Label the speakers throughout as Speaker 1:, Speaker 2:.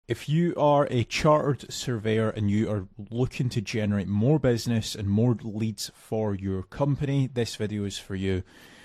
Speaker 1: If you are a chartered surveyor and you are looking to generate more business and more leads for your company, this video is for you.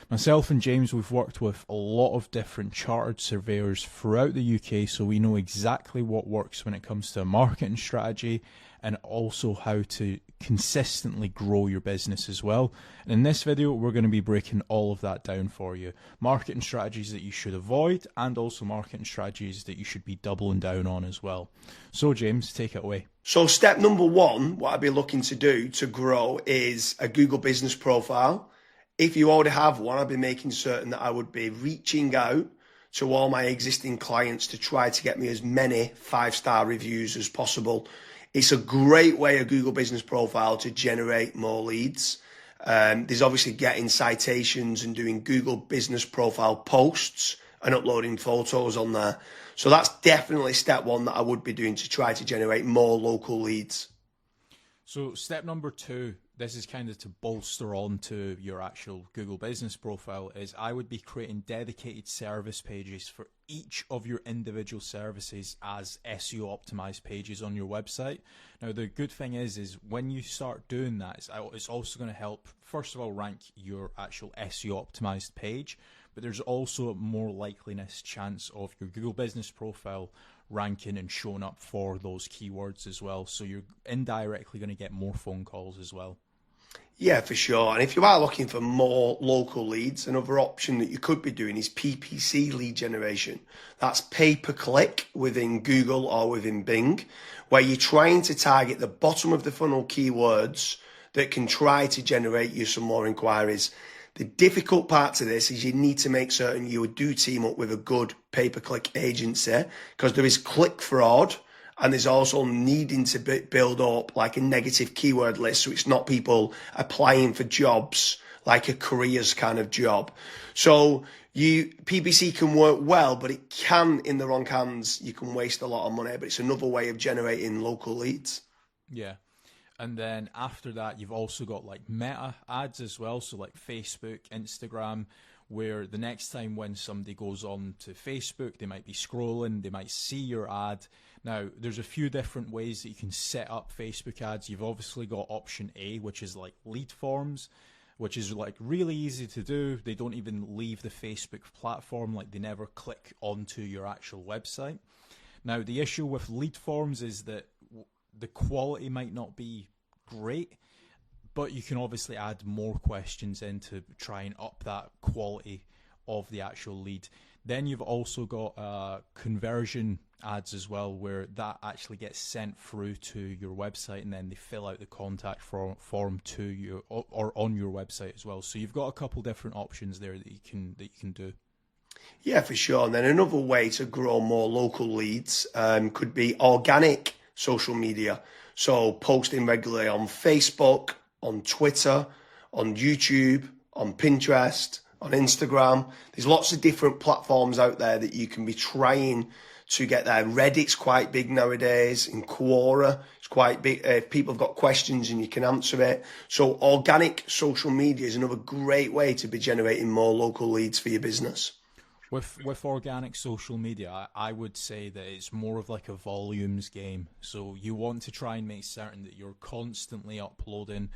Speaker 1: Myself and James, we've worked with a lot of different chartered surveyors throughout the UK, so we know exactly what works when it comes to a marketing strategy and also how to consistently grow your business as well. And in this video, we're going to be breaking all of that down for you. Marketing strategies that you should avoid and also marketing strategies that you should be doubling down on as well. So James, take it away.
Speaker 2: So step number one, what I'd be looking to do to grow is a Google business profile. If you already have one, I'd be making certain that I would be reaching out to all my existing clients to try to get me as many 5-star reviews as possible. It's a great way, a Google business profile, to generate more leads. There's obviously getting citations and doing Google business profile posts and uploading photos on there. So that's definitely step one that I would be doing to try to generate more local leads.
Speaker 1: So step number two, this is kind of to bolster on to your actual Google business profile, is I would be creating dedicated service pages for each of your individual services as SEO optimized pages on your website. Now, the good thing is when you start doing that, it's also going to help, first of all, rank your actual SEO optimized page, but there's also a more likeliness chance of your Google business profile ranking and showing up for those keywords as well. So you're indirectly going to get more phone calls as well.
Speaker 2: Yeah, for sure. And if you are looking for more local leads, another option that you could be doing is PPC lead generation. That's pay per click within Google or within Bing, where you're trying to target the bottom of the funnel keywords that can try to generate you some more inquiries. The difficult part to this is you need to make certain you do team up with a good pay-per-click agency, because there is click fraud and there's also needing to build up like a negative keyword list, so it's not people applying for jobs like a careers kind of job. So PPC can work well, but it can, in the wrong hands, you can waste a lot of money, but it's another way of generating local leads.
Speaker 1: Yeah. And then after that, you've also got like meta ads as well. So like Facebook, Instagram, where the next time when somebody goes on to Facebook, they might be scrolling, they might see your ad. Now, there's a few different ways that you can set up Facebook ads. You've obviously got option A, which is like lead forms, which is like really easy to do. They don't even leave the Facebook platform, like they never click onto your actual website. Now, the issue with lead forms is that the quality might not be great, but you can obviously add more questions in to try and up that quality of the actual lead. Then you've also got conversion ads as well, where that actually gets sent through to your website and then they fill out the contact form to you or on your website as well. So you've got a couple different options there that you can do.
Speaker 2: Yeah, for sure. And then another way to grow more local leads could be organic social media. So posting regularly on Facebook, on Twitter, on YouTube, on Pinterest, on Instagram. There's lots of different platforms out there that you can be trying to get there. Reddit's quite big nowadays. In Quora, it's quite big. If people have got questions and you can answer it. So organic social media is another great way to be generating more local leads for your business.
Speaker 1: With organic social media, I would say that it's more of like a volumes game. So you want to try and make certain that you're constantly uploading,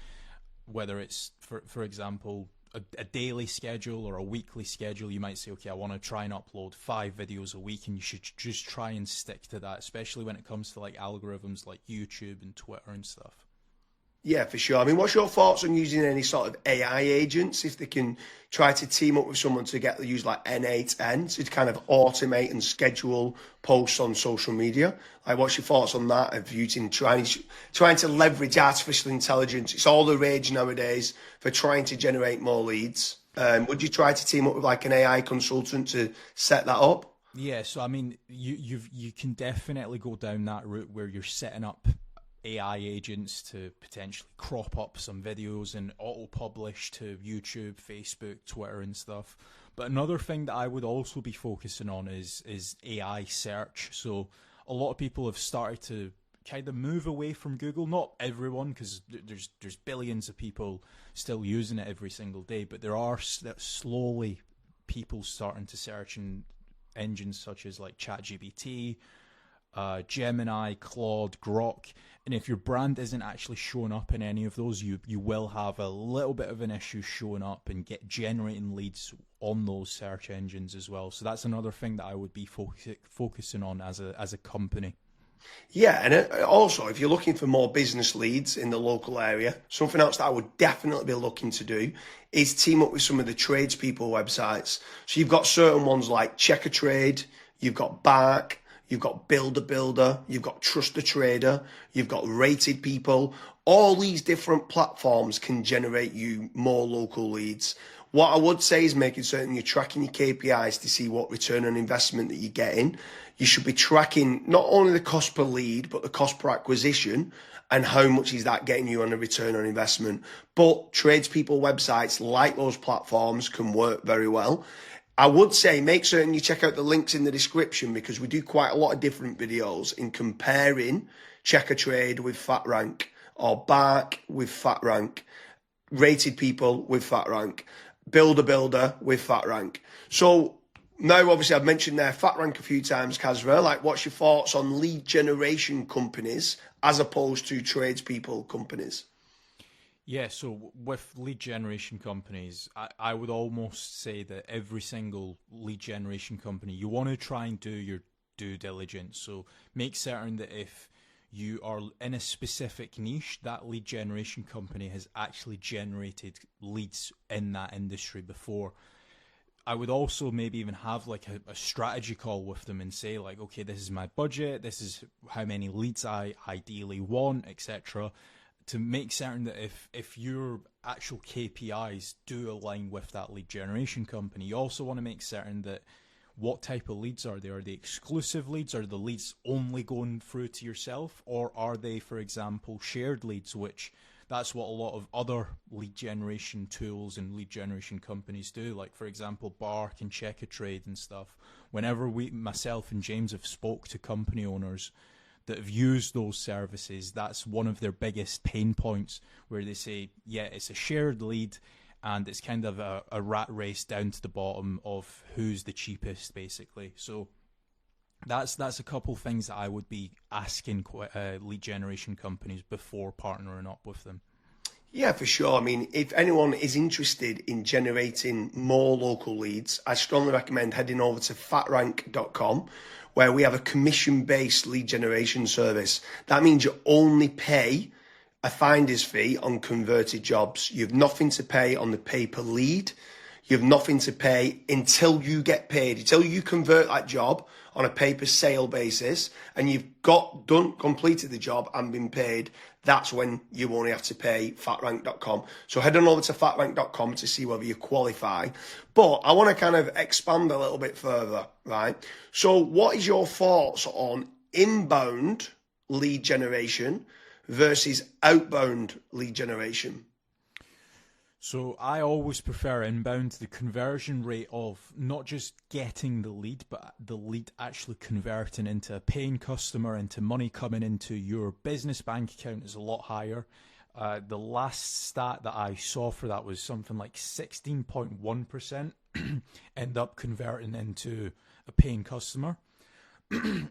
Speaker 1: whether it's, for example, a daily schedule or a weekly schedule. You might say, okay, I want to try and upload 5 videos a week, and you should just try and stick to that, especially when it comes to like algorithms like YouTube and Twitter and stuff.
Speaker 2: Yeah, for sure. I mean, what's your thoughts on using any sort of AI agents, if they can try to team up with someone to use like N8N to kind of automate and schedule posts on social media? Like, what's your thoughts on that, of using trying to leverage artificial intelligence? It's all the rage nowadays for trying to generate more leads. Would you try to team up with like an AI consultant to set that up?
Speaker 1: Yeah, so I mean, you can definitely go down that route where you're setting up AI agents to potentially crop up some videos and auto-publish to YouTube, Facebook, Twitter and stuff. But another thing that I would also be focusing on is AI search. So a lot of people have started to kind of move away from Google. Not everyone, because there's billions of people still using it every single day, but there are slowly people starting to search in engines such as like ChatGPT, Gemini, Claude, Grok. And if your brand isn't actually showing up in any of those, you will have a little bit of an issue showing up and get generating leads on those search engines as well. So that's another thing that I would be focusing on as a company.
Speaker 2: Yeah, and also if you're looking for more business leads in the local area, something else that I would definitely be looking to do is team up with some of the tradespeople websites. So you've got certain ones like Checker Trade, you've got Bark, you've got Builder, you've got Trust the Trader, you've got Rated People. All these different platforms can generate you more local leads. What I would say is making certain you're tracking your KPIs to see what return on investment that you're getting. You should be tracking not only the cost per lead, but the cost per acquisition and how much is that getting you on a return on investment. But tradespeople websites like those platforms can work very well. I would say make certain you check out the links in the description because we do quite a lot of different videos in comparing Checker Trade with FatRank or Bark with FatRank, Rated People with FatRank, Builder with FatRank. So now obviously I've mentioned there FatRank a few times, Kasra. Like, what's your thoughts on lead generation companies as opposed to tradespeople companies?
Speaker 1: Yeah, so with lead generation companies, I would almost say that every single lead generation company, you want to try and do your due diligence. So make certain that if you are in a specific niche, that lead generation company has actually generated leads in that industry before. I would also maybe even have like a strategy call with them and say like, okay, this is my budget, this is how many leads I ideally want, etc. To make certain that if your actual KPIs do align with that lead generation company, you also want to make certain that what type of leads are they? Are they exclusive leads? Are the leads only going through to yourself? Or are they, for example, shared leads, which that's what a lot of other lead generation tools and lead generation companies do. Like, for example, Bark and Checker Trade and stuff. Whenever myself and James have spoke to company owners that have used those services, that's one of their biggest pain points, where they say, yeah, it's a shared lead and it's kind of a rat race down to the bottom of who's the cheapest, basically. So that's a couple things that I would be asking lead generation companies before partnering up with them.
Speaker 2: Yeah, for sure. I mean, if anyone is interested in generating more local leads, I strongly recommend heading over to fatrank.com, where we have a commission-based lead generation service. That means you only pay a finder's fee on converted jobs. You have nothing to pay on the pay per lead. You have nothing to pay until you get paid, until you convert that job on a pay per sale basis and you've completed the job and been paid. That's when you only have to pay fatrank.com. So head on over to fatrank.com to see whether you qualify. But I want to kind of expand a little bit further, right? So what is your thoughts on inbound lead generation versus outbound lead generation?
Speaker 1: So I always prefer inbound. The conversion rate of not just getting the lead, but the lead actually converting into a paying customer, into money coming into your business bank account is a lot higher. The last stat that I saw for that was something like 16.1% end up converting into a paying customer,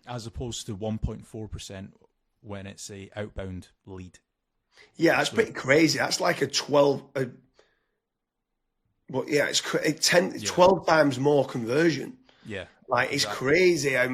Speaker 1: as opposed to 1.4% when it's a outbound lead.
Speaker 2: Yeah, that's pretty crazy. That's like a 12... But yeah, it's 12 times more conversion.
Speaker 1: Yeah.
Speaker 2: Like, it's crazy how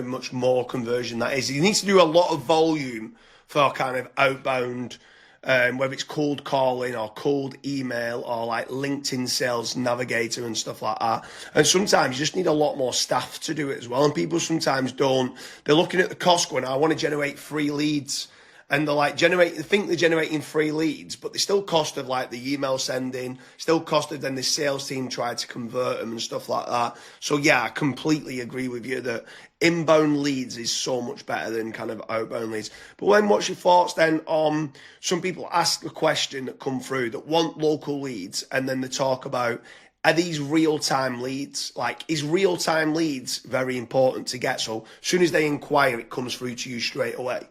Speaker 2: much more conversion that is. You need to do a lot of volume for kind of outbound, whether it's cold calling or cold email or like LinkedIn Sales Navigator and stuff like that. And sometimes you just need a lot more staff to do it as well. And people sometimes don't. They're looking at the cost going, I want to generate 3 leads. And they're like they think they're generating 3 leads, but they still costed like the email sending, still costed then the sales team tried to convert them and stuff like that. So yeah, I completely agree with you that inbound leads is so much better than kind of outbound leads. But when what's your thoughts then on some people ask the question that come through that want local leads and then they talk about, are these real-time leads? Like, is real-time leads very important to get? So as soon as they inquire, it comes through to you straight away.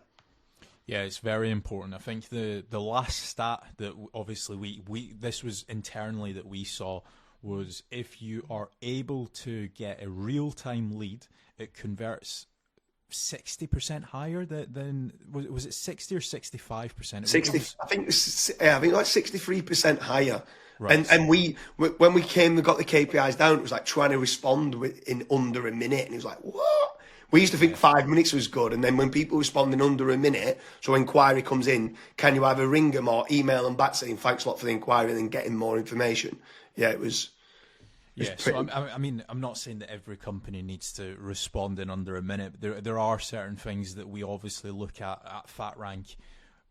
Speaker 1: Yeah, it's very important. I think the last stat that obviously we this was internally that we saw was if you are able to get a real-time lead, it converts 60% higher than was it 60 or 65%?
Speaker 2: 60, I think like 63% higher.
Speaker 1: Right.
Speaker 2: And we when we got the KPIs down, it was like trying to respond in under a minute, and it was like, what? We used to think 5 minutes was good, and then when people respond in under a minute, so inquiry comes in, can you either ring them or email them back saying thanks a lot for the inquiry and then getting more information? Yeah, it was.
Speaker 1: Yeah, so I mean, I'm not saying that every company needs to respond in under a minute. There are certain things that we obviously look at FatRank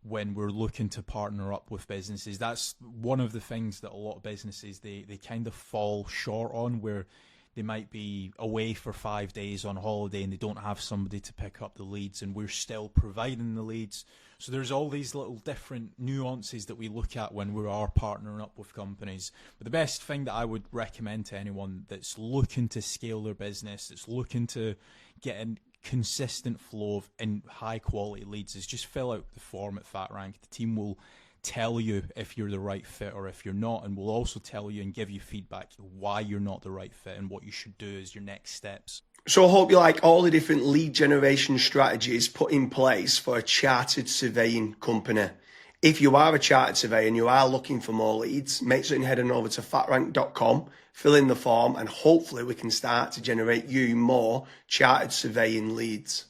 Speaker 1: when we're looking to partner up with businesses. That's one of the things that a lot of businesses they kind of fall short on, where they might be away for 5 days on holiday and they don't have somebody to pick up the leads, and we're still providing the leads. So there's all these little different nuances that we look at when we are partnering up with companies. But the best thing that I would recommend to anyone that's looking to scale their business, that's looking to get a consistent flow of and high quality leads, is just fill out the form at FatRank. The team will tell you if you're the right fit or if you're not, and we'll also tell you and give you feedback why you're not the right fit and what you should do as your next steps.
Speaker 2: So I hope you like all the different lead generation strategies put in place for a chartered surveying company. If you are a chartered surveyor and you are looking for more leads, make sure you head on over to fatrank.com, fill in the form, and hopefully we can start to generate you more chartered surveying leads.